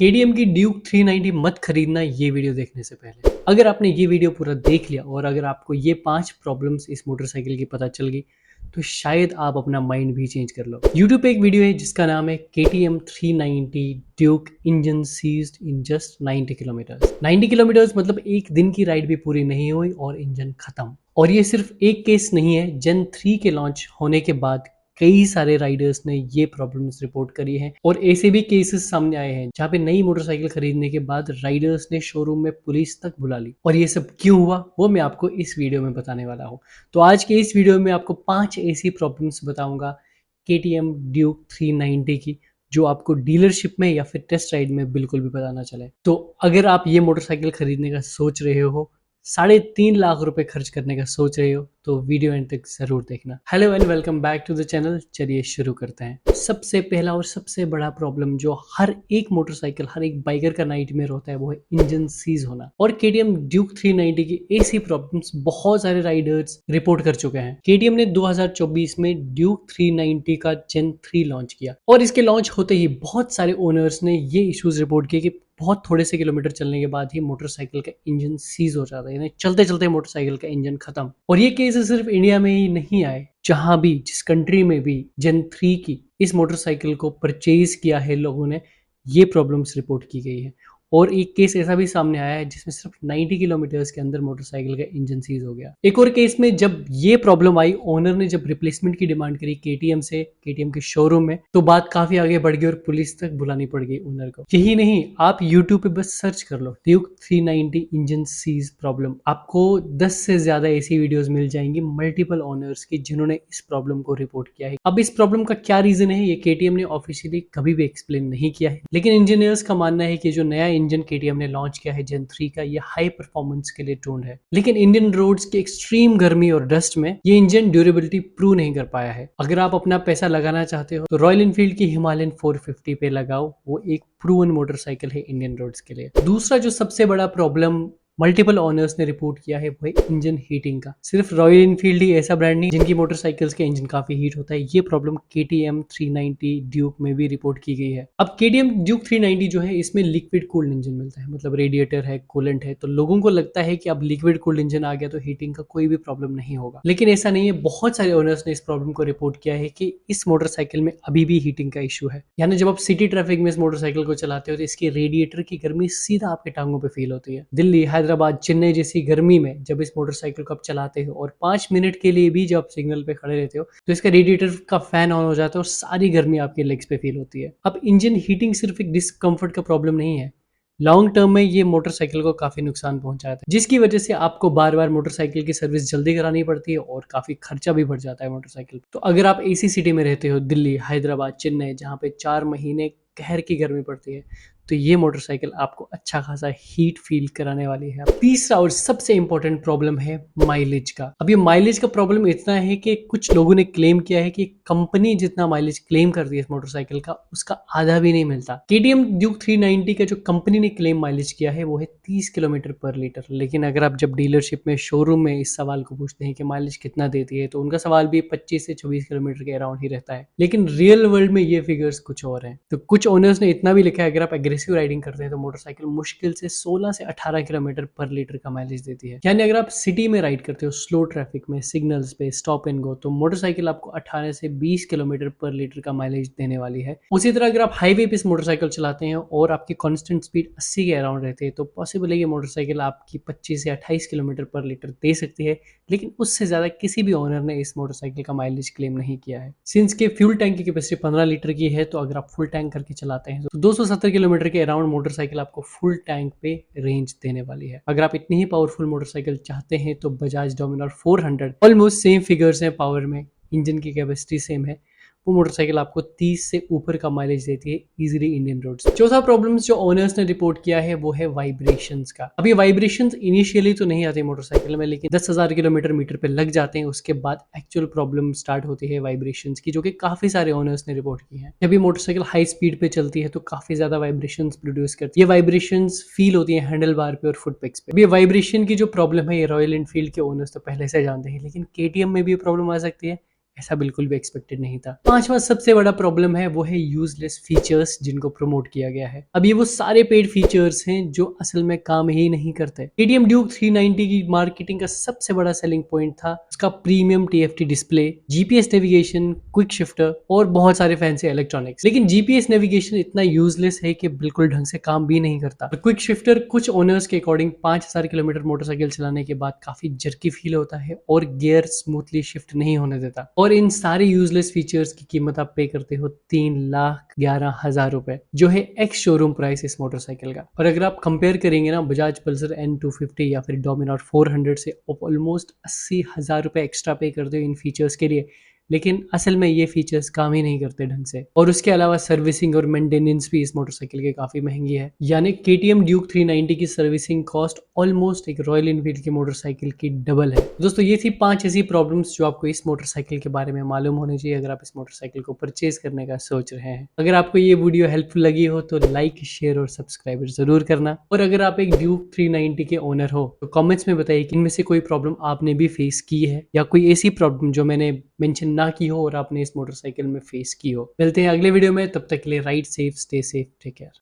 KTM की Duke 390 मत खरीदना ये वीडियो देखने से पहले। अगर आपने ये वीडियो पूरा देख लिया और अगर आपको ये 5 प्रॉब्लम्स इस मोटरसाइकिल की पता चल गई तो शायद आप अपना माइंड भी चेंज कर लो। यूट्यूब पे एक वीडियो है जिसका नाम है KTM 390 Duke engine seized in just 90 kilometres. 90 kilometres मतलब एक दिन की राइड भी पूरी नहीं हुई और इंजन खत्म। और ये सिर्फ एक केस नहीं है, जेन 3 के लॉन्च होने के बाद कई सारे राइडर्स ने ये प्रॉब्लम्स रिपोर्ट करी हैं और ऐसे भी केसेस सामने आए हैं जहां पे नई मोटरसाइकिल खरीदने के बाद राइडर्स ने शोरूम में पुलिस तक बुला ली। और ये सब क्यों हुआ वो मैं आपको इस वीडियो में बताने वाला हूँ। तो आज के इस वीडियो में आपको 5 ऐसी प्रॉब्लम्स बताऊंगा KTM ड्यूक 390 की, जो आपको डीलरशिप में या फिर टेस्ट राइड में बिल्कुल भी पता ना चले। तो अगर आप ये मोटरसाइकिल खरीदने का सोच रहे हो, 3.5 लाख रुपए खर्च करने का सोच रहे हो, तो वीडियो एंड तक जरूर देखना। Hello and welcome back to the channel. चलिए शुरू करते हैं। सबसे पहला और सबसे बड़ा प्रॉब्लम जो हर एक मोटरसाइकिल, हर एक बाइकर का नाइटमेयर होता है, वो है इंजन सीज होना। और KTM ड्यूक 390 की ऐसी प्रॉब्लम्स बहुत सारे राइडर्स रिपोर्ट कर चुके हैं। KTM ने 2024 में ड्यूक 390 का जेन 3 लॉन्च किया और इसके लॉन्च होते ही बहुत सारे ओनर्स ने ये इश्यूज रिपोर्ट किए कि बहुत थोड़े से किलोमीटर चलने के बाद ही मोटरसाइकिल का इंजन सीज हो जाता है, यानी चलते चलते मोटरसाइकिल का इंजन खत्म। और ये केस सिर्फ इंडिया में ही नहीं आए, जहां भी जिस कंट्री में भी जेन 3 की इस मोटरसाइकिल को परचेज किया है लोगों ने, ये प्रॉब्लम्स रिपोर्ट की गई है। और एक केस ऐसा भी सामने आया है जिसमें सिर्फ 90 किलोमीटर्स के अंदर मोटरसाइकिल का इंजन सीज हो गया। एक और केस में जब ये प्रॉब्लम आई, ओनर ने जब रिप्लेसमेंट की डिमांड करी KTM से, KTM के शोरूम में, तो बात काफी आगे बढ़ गई और पुलिस तक बुलानी पड़ गई ओनर को। यही नहीं, आप यूट्यूब पे बस सर्च कर लो ड्यूक 390 इंजन सीज प्रॉब्लम, आपको 10 से ज्यादा ऐसी वीडियोस मिल जाएंगी मल्टीपल ओनर्स की जिन्होंने इस प्रॉब्लम को रिपोर्ट किया है। अब इस प्रॉब्लम का क्या रीजन है ये KTM ने ऑफिशियली कभी भी एक्सप्लेन नहीं किया है, लेकिन इंजीनियर्स का मानना है कि जो नया इंजन KTM ने लॉन्च किया है जेन 3 का, ये हाई परफॉर्मेंस के लिए टून्ड है। लेकिन इंडियन रोड्स की एक्सट्रीम गर्मी और डस्ट में ये इंजन ड्यूरेबिलिटी प्रूव नहीं कर पाया है। अगर आप अपना पैसा लगाना चाहते हो तो रॉयल एनफील्ड की हिमालयन 450 पे लगाओ, वो एक प्रूवन मोटरसाइकिल है इंडियन रोड्स के लिए। दूसरा जो सबसे बड़ा प्रॉब्लम मल्टीपल ओनर्स ने रिपोर्ट किया है वो है इंजन हीटिंग का। सिर्फ रॉयल एनफील्ड ही ऐसा ब्रांड नहीं जिनकी मोटरसाइकिल्स के इंजन काफी हीट होता है। ये प्रॉब्लम KTM 390 ड्यूक में भी रिपोर्ट की गई है। अब KTM ड्यूक 390 जो है, इसमें लिक्विड कूल्ड इंजन मिलता है, मतलब रेडिएटर है, कूलेंट है, तो लोगों को लगता है कि अब लिक्विड कूल्ड इंजन आ गया तो हीटिंग का कोई भी प्रॉब्लम नहीं होगा। लेकिन ऐसा नहीं है। बहुत सारे ओनर्स ने इस प्रॉब्लम को रिपोर्ट किया है कि इस मोटरसाइकिल में अभी भी हीटिंग का इशू है। यानी जब आप सिटी ट्रैफिक में इस मोटरसाइकिल को चलाते हो तो इसकी रेडिएटर की गर्मी सीधा आपके टांगों पे फील होती है। दिल्ली, हैदराबाद, चेन्नई जैसी गर्मी में जब इस मोटरसाइकिल को आप चलाते हो और 5 मिनट के लिए भी जब आप सिग्नल पे खड़े रहते हो तो इसका रेडिएटर का फैन ऑन हो जाता है और सारी गर्मी आपके लेग्स पे फील होती है। अब इंजन हीटिंग सिर्फ एक डिस्कम्फर्ट का प्रॉब्लम नहीं है, लॉन्ग टर्म में ये मोटरसाइकिल को काफी नुकसान पहुंचाता है, जिसकी वजह से आपको बार बार मोटरसाइकिल की सर्विस जल्दी करानी पड़ती है और काफी खर्चा भी बढ़ जाता है मोटरसाइकिल। तो अगर आप ऐसी सिटी में रहते हो, दिल्ली, हैदराबाद, चेन्नई, जहाँ पे 4 महीने कहर की गर्मी पड़ती है, तो ये मोटरसाइकिल आपको अच्छा खासा हीट फील कराने वाली है। तीसरा और सबसे इंपॉर्टेंट प्रॉब्लम है माइलेज का। अब ये माइलेज का प्रॉब्लम इतना है कि कुछ लोगों ने क्लेम किया है कि कंपनी जितना माइलेज क्लेम करती है इस मोटरसाइकिल का, उसका आधा भी नहीं मिलता। KTM ड्यूक 390 का जो कंपनी ने क्लेम माइलेज किया है वो है 30 किलोमीटर पर लीटर। लेकिन अगर आप जब डीलरशिप में, शोरूम में इस सवाल को पूछते हैं कि माइलेज कितना देती है, तो उनका सवाल भी 25 से 24 किलोमीटर के अराउंड ही रहता है। लेकिन रियल वर्ल्ड में ये फिगर्स कुछ और हैं। तो कुछ ओनर्स ने इतना भी लिखा है, अगर आप एग्रेसिव राइडिंग करते हैं तो मोटरसाइकिल मुश्किल से 16 से 18 किलोमीटर पर लीटर का माइलेज देती है। यानी अगर आप सिटी में राइड करते हो, स्लो ट्रैफिक में, सिग्नल्स पे, स्टॉप एंड गो, तो मोटरसाइकिल आपको 18 से 20 किलोमीटर पर लीटर का माइलेज देने वाली है। उसी तरह अगर आप हाईवे पे इस मोटरसाइकिल चलाते हैं और आपकी कांस्टेंट स्पीड 80 के अराउंड रहती है, तो पॉसिबल है ये मोटरसाइकिल आपकी 25 से 28 किलोमीटर पर लीटर दे सकती है। लेकिन उससे ज्यादा किसी भी ओनर ने इस मोटरसाइकिल का माइलेज क्लेम नहीं किया है। सिंस के फ्यूल टैंक की कैपेसिटी 15 लीटर की है, तो अगर आप फुल टैंक करके चलाते हैं तो 270 किलोमीटर के अराउंड मोटरसाइकिल आपको फुल टैंक पे रेंज देने वाली है। अगर आप इतनी ही पावरफुल मोटरसाइकिल चाहते हैं तो Bajaj Dominar 400 almost same figures हैं पावर में, इंजन की कैपेसिटी सेम है, वो मोटरसाइकिल आपको 30 से ऊपर का माइलेज देती है इजीली इंडियन रोड्स। चौथा प्रॉब्लम जो ओनर्स ने रिपोर्ट किया है वो है वाइब्रेशंस का। अब ये वाइब्रेशंस इनिशियली तो नहीं आते मोटरसाइकिल में, लेकिन 10,000 किलोमीटर मीटर पे लग जाते हैं, उसके बाद एक्चुअल प्रॉब्लम स्टार्ट होती है वाइब्रेशंस की, जो कि काफी सारे ओनर्स ने रिपोर्ट की है। जब ये मोटरसाइकिल हाई स्पीड पे चलती है तो काफी ज्यादा वाइब्रेशंस प्रोड्यूस करती है। ये वाइब्रेशंस फील होती है हैंडल बार पे और फुट पेक्स पे। ये वाइब्रेशन की जो प्रॉब्लम है ये रॉयल एनफील्ड के ओनर्स तो पहले से जानते हैं, लेकिन KTM में भी प्रॉब्लम आ सकती है, ऐसा बिल्कुल भी एक्सपेक्टेड नहीं था। पांचवा सबसे बड़ा प्रॉब्लम है वो है यूजलेस फीचर्स जिनको प्रमोट किया गया है। अब ये वो सारे पेड फीचर्स हैं जो असल में काम ही नहीं करते। KTM Duke 390 की मार्केटिंग का सबसे बड़ा सेलिंग पॉइंट था उसका premium TFT display, GPS navigation, quick shifter और बहुत सारे फैंसी इलेक्ट्रॉनिक्स। लेकिन GPS नेविगेशन इतना यूजलेस है कि बिल्कुल ढंग से काम भी नहीं करता। क्विक शिफ्टर कुछ ओनर्स के अकॉर्डिंग 5000 किलोमीटर मोटरसाइकिल चलाने के बाद काफी जर्की फील होता है और गियर स्मूथली शिफ्ट नहीं होने देता। और इन सारे यूजलेस फीचर्स की कीमत आप पे करते हो 3,11,000 रुपए, जो है एक्स शोरूम प्राइस इस मोटरसाइकिल का। और अगर आप कंपेयर करेंगे ना बजाज पल्सर N250 या फिर डोमिनार 400 से, आप ऑलमोस्ट 80,000 रुपए एक्स्ट्रा पे करते हो इन फीचर्स के लिए। लेकिन असल में ये फीचर्स काम ही नहीं करते ढंग से। और उसके अलावा सर्विसिंग और मेंटेनेंस भी इस मोटरसाइकिल के काफी महंगी है। यानी KTM Duke 390 की सर्विसिंग कॉस्ट ऑलमोस्ट एक रॉयल एनफील्ड की मोटरसाइकिल की डबल है। दोस्तों ये थी 5 ऐसी प्रॉब्लम्स जो आपको इस मोटरसाइकिल के बारे में मालूम होनी चाहिए अगर आप इस मोटरसाइकिल को परचेज करने का सोच रहे हैं। अगर आपको ये वीडियो हेल्पफुल लगी हो तो लाइक, शेयर और सब्सक्राइब जरूर करना। और अगर आप एक Duke 390 के ओनर हो तो कमेंट्स में बताइए कि इनमें से कोई प्रॉब्लम आपने भी फेस की है या कोई ऐसी प्रॉब्लम जो मैंने मेंशन ना की हो और आपने इस मोटरसाइकिल में फेस की हो। मिलते हैं अगले वीडियो में, तब तक के लिए ride safe, stay safe, take care.